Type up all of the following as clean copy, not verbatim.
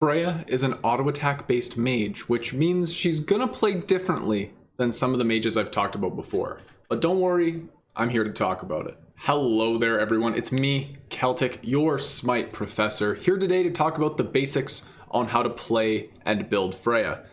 Freya is an auto attack based mage, which means she's gonna play differently than some of the mages I've talked about before. But don't worry, I'm here to talk about it. Hello there everyone, it's me, Keltick, your Smite professor, here today to talk about the basics on how to play and build Freya.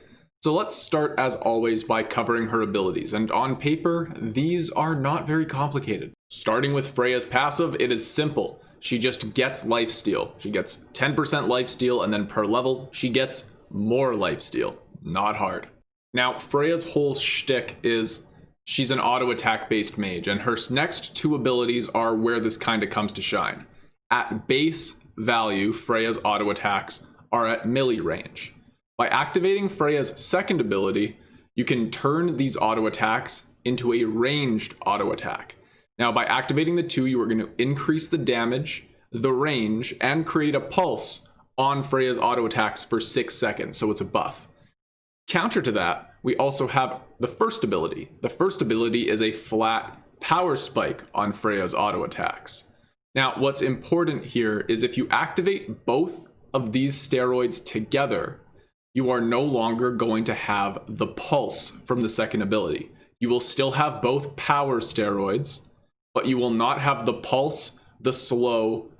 So let's start as always by covering her abilities, and on paper, these are not very complicated. Starting with Freya's passive, it is simple. She just gets lifesteal. She gets 10% lifesteal, and then per level, she gets more lifesteal. Not hard. Now, Freya's whole shtick is she's an auto attack based mage, and her next two abilities are where this kind of comes to shine. At base value, Freya's auto attacks are at melee range. By activating Freya's second ability, you can turn these auto attacks into a ranged auto attack. Now, by activating the two, you are going to increase the damage, the range, and create a pulse on Freya's auto attacks for 6 seconds, so it's a buff. Counter to that, we also have the first ability. The first ability is a flat power spike on Freya's auto attacks. Now, what's important here is if you activate both of these steroids together, you are no longer going to have the pulse from the second ability. You will still have both power steroids, but you will not have the pulse, the slow,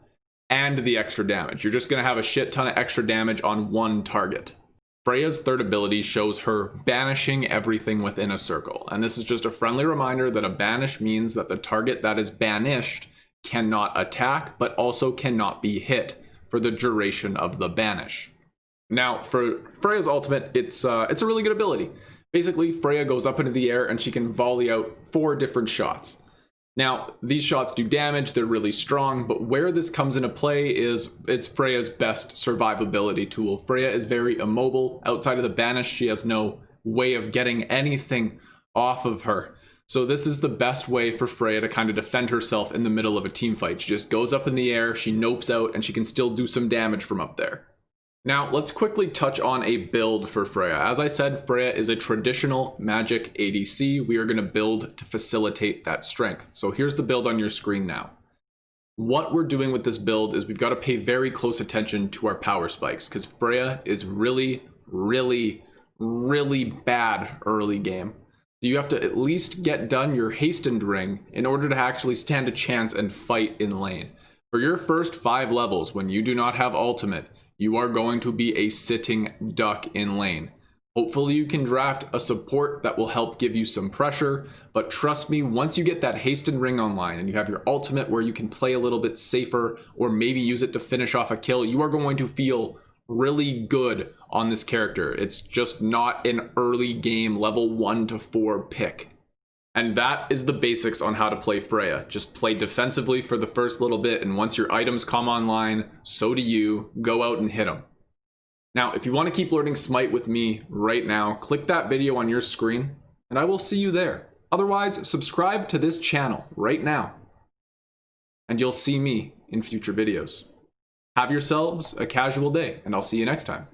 and the extra damage. You're just going to have a shit ton of extra damage on one target. Freya's third ability shows her banishing everything within a circle. And this is just a friendly reminder that a banish means that the target that is banished cannot attack, but also cannot be hit for the duration of the banish. Now, for Freya's ultimate, it's a really good ability. Basically, Freya goes up into the air and she can volley out 4 different shots. Now, these shots do damage, they're really strong, but where this comes into play is it's Freya's best survivability tool. Freya is very immobile. Outside of the banish, she has no way of getting anything off of her. So this is the best way for Freya to kind of defend herself in the middle of a team fight. She just goes up in the air, she nopes out, and she can still do some damage from up there. Now, let's quickly touch on a build for Freya. As I said, Freya is a traditional magic ADC. We are going to build to facilitate that strength. So here's the build on your screen now. What we're doing with this build is we've got to pay very close attention to our power spikes, because Freya is really bad early game. So you have to at least get done your hastened ring in order to actually stand a chance and fight in lane. For your first 5 levels, when you do not have ultimate, you are going to be a sitting duck in lane. Hopefully you can draft a support that will help give you some pressure, but trust me, once you get that hastened ring online and you have your ultimate where you can play a little bit safer or maybe use it to finish off a kill, you are going to feel really good on this character. It's just not an early game level 1 to 4 pick. And that is the basics on how to play Freya. Just play defensively for the first little bit, and once your items come online, so do you. Go out and hit them. Now, if you want to keep learning Smite with me right now, click that video on your screen, and I will see you there. Otherwise, subscribe to this channel right now, and you'll see me in future videos. Have yourselves a casual day, and I'll see you next time.